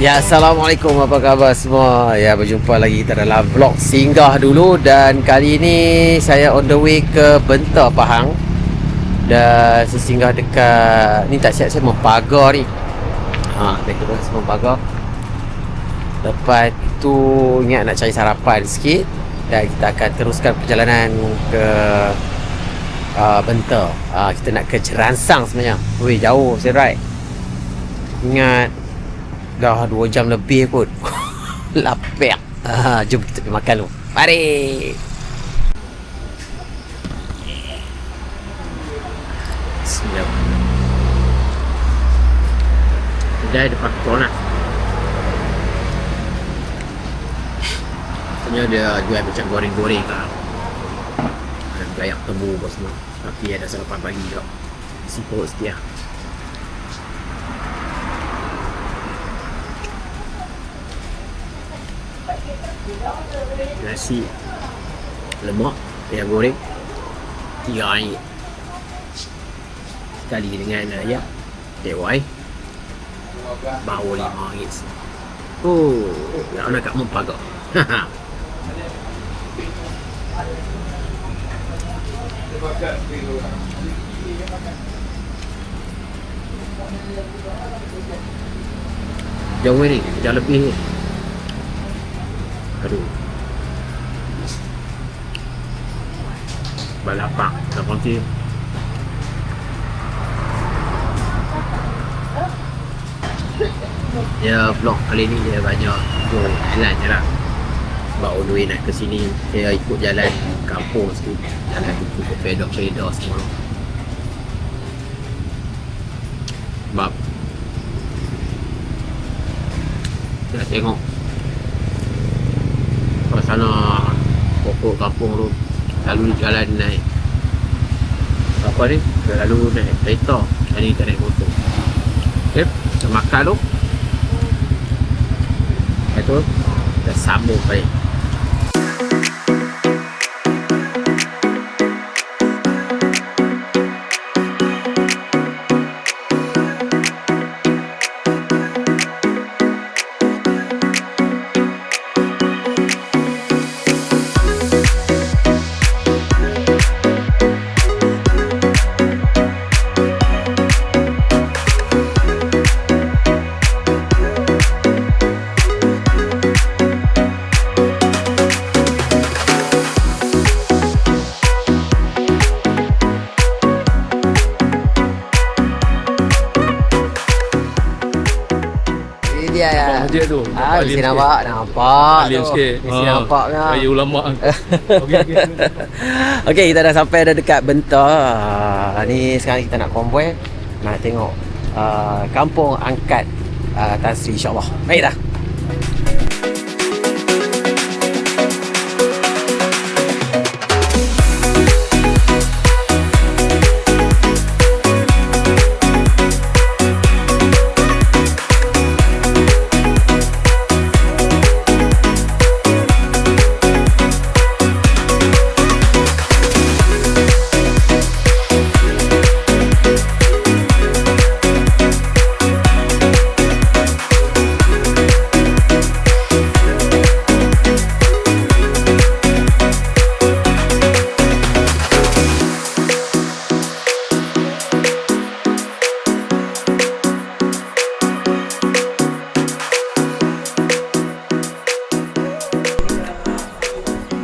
Ya, Assalamualaikum, apa khabar semua? Ya, berjumpa lagi kita dalam vlog singgah dulu. Dan kali ini saya on the way ke Benta Pahang. Dan saya singgah dekat, ni tak siap saya Mempagar ni. Dekat Mempagar. Lepas tu ingat nak cari sarapan sikit. Dan kita akan teruskan perjalanan ke Benta. Kita nak ke Jeransang sebenarnya. Weh, jauh saya ride. Ingat dah 2 jam lebih kot. Lapar. Jom kita pergi makan dulu. Mari. Bismillah. Kedai depan corner. Sebenarnya dia jual macam goreng-goreng lah. Ada gayak tebu apa semua. Tapi ada sarapan pagi juga. Isi perut setia. Nasi lemak ayam goreng 3 ringgit sekali dengan ayam TY baru 5 ringgit. Nak kat Mempagar. Jauh ni, jauh lebih ni. Aduh, balapak tak berhenti. Ya, vlog kali ni dia banyak jalan je lah. Sebab on the way nak ke sini, saya ikut jalan kampung sikit. Jalan ikut pedok-pedok semua. Sebab saya tengok sana pokok kampung tu lalu jalan naik apa ni, lalu naik kereta, jadi tak naik motor. Okay, kita makan tu, itu kita sambung balik. Dia tu. Mesti nampak Alim tu. sikit. Mesti nampak kan. Raya ulama. Okey, kita dah sampai dah dekat Benta. Ni sekarang kita nak konvoi, nak tengok kampung angkat Tan Sri, insya-Allah. Baiklah.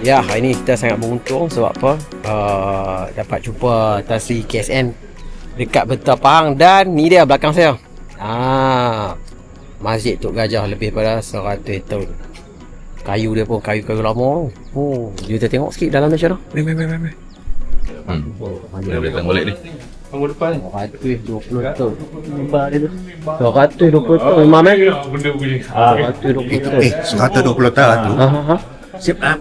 Ya, hari ni kita sangat beruntung sebab apa? Dapat jumpa Tan Sri KSN dekat Benta Pahang. Dan ni dia belakang saya. Masjid Tok Gajah lebih pada 100 tahun. Kayu dia pun kayu-kayu lama. Kita tengok sikit dalam macam mana. Mari. Boleh datang balik ni. Minggu depan ni 120 tahun. Nampak dia tu 120 tahun Imam eh? benda punya 120 tahun. 120 tahun tu. Siapa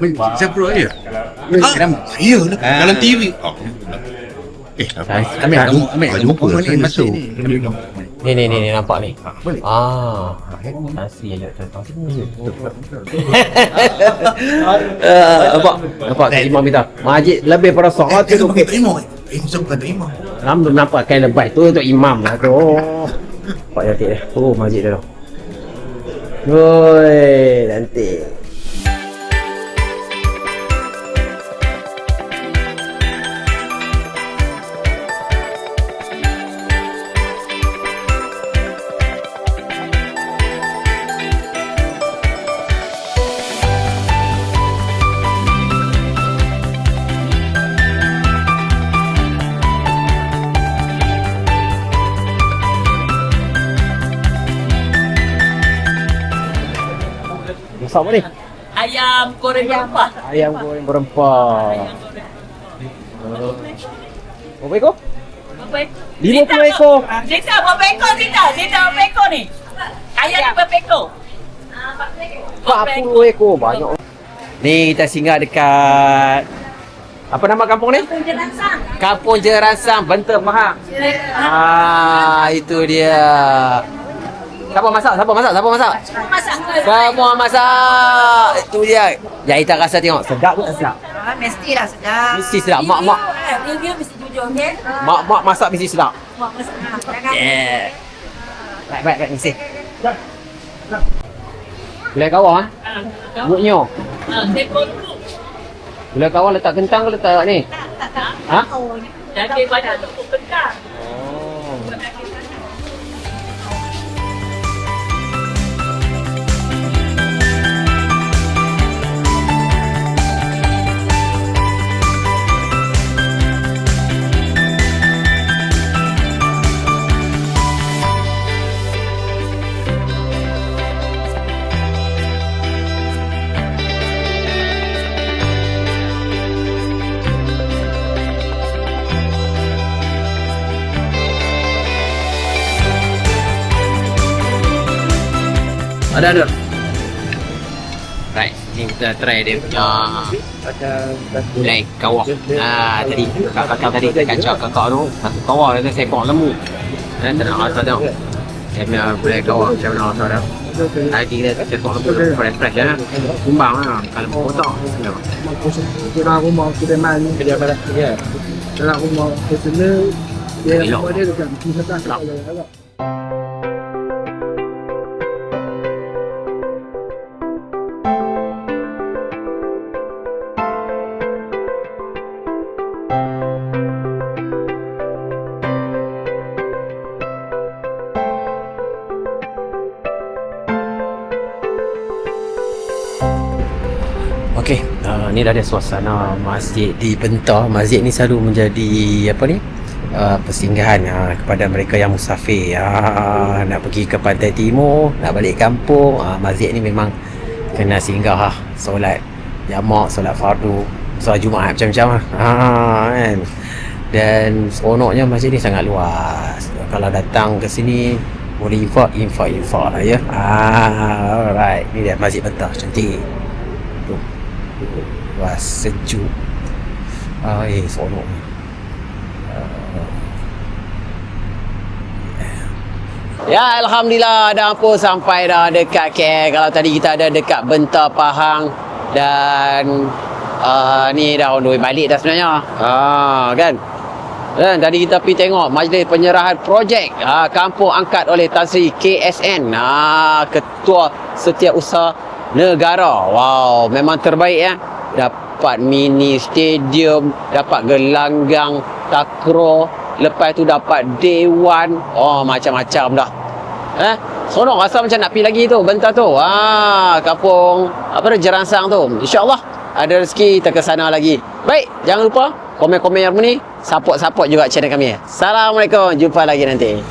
dia? Ya lah dalam TV. Ambil ni masuk. Ni nampak ni. Boleh. Nasi ada tentang sini. Nampak Imam kita. Masjid lebih pada 100 Bukan terima. Bukan terima. Belum nampak kain lebay tu untuk imam lah tu. Nampak cantik dia. Masjid dia tu. Woi, nanti. Masak apa ni? Ayam goreng rempah. Ayam goreng berempah. Berapa ekor? 50 ekor. Zita berapa ekor Zita? Zita berapa ekor ni? Ayam ni berapa ekor? 40 ekor. Banyak. Ni kita singgah dekat apa nama kampung ni? Kampung Jeransang, Benta Pahang. Itu dia. Siapa masak? Semua masak. Itu dia. Yang kita rasa tengok sedap ke tak sedap? Mestilah sedap. Mesti sedap. Mak. Review mesti jujur, okey? Mak masak mesti sedap. Mak mesti sedap. Yeah. Baik, mesti. Gulai kawah Buatnya. Tekor dulu. Gulai kawah letak kentang ke letak ni? Tak. Ha? Daging banyak untuk kentang. Ada. Right, ni kita try dia punya gulai kawah. Tadi kakak tadi kakak tu satu kawah ada seekor lembu. Dan tak nak rasa tengok. Dia punya gulai kawah macam mana rasa dah. Lagi kita seekor lembu fresh ya. Kumbang lah. Kalau potong sedap. Kira rumah kita main ni dia pada dia. Dalam rumah kita ni dia dia dekat kita tak ada. Okey, ni dah ada suasana masjid di Benta. Masjid ni selalu menjadi apa ni? Persinggahan kepada mereka yang musafir. Nak pergi ke pantai timur, nak balik kampung, masjid ni memang kena singgah solat jamak, solat fardu, solat Jumaat macam-macam kan. Dan seronoknya masjid ni sangat luas. Kalau datang ke sini boleh infak lah ya. Alright, ni dia Masjid Benta, cantik. Luas, sejuk. Seronok. Ya, Alhamdulillah dah pun sampai dah dekat KL. Kalau tadi kita ada dekat Benta Pahang. Dan ni dah on the way balik dah sebenarnya. Kan? Dan tadi kita pergi tengok majlis penyerahan projek kampung angkat oleh Tan Sri KSN, Ketua Setiausaha Negara. Wow, memang terbaik ya. Dapat mini stadium, dapat gelanggang takraw, lepas tu dapat dewan. Macam-macam dah. Seronok, rasa macam nak pergi lagi tu Benta tu. Kampung Jeransang tu. InsyaAllah ada rezeki kita ke sana lagi. Baik, jangan lupa komen-komen yang ni, support juga channel kami. Assalamualaikum, jumpa lagi nanti.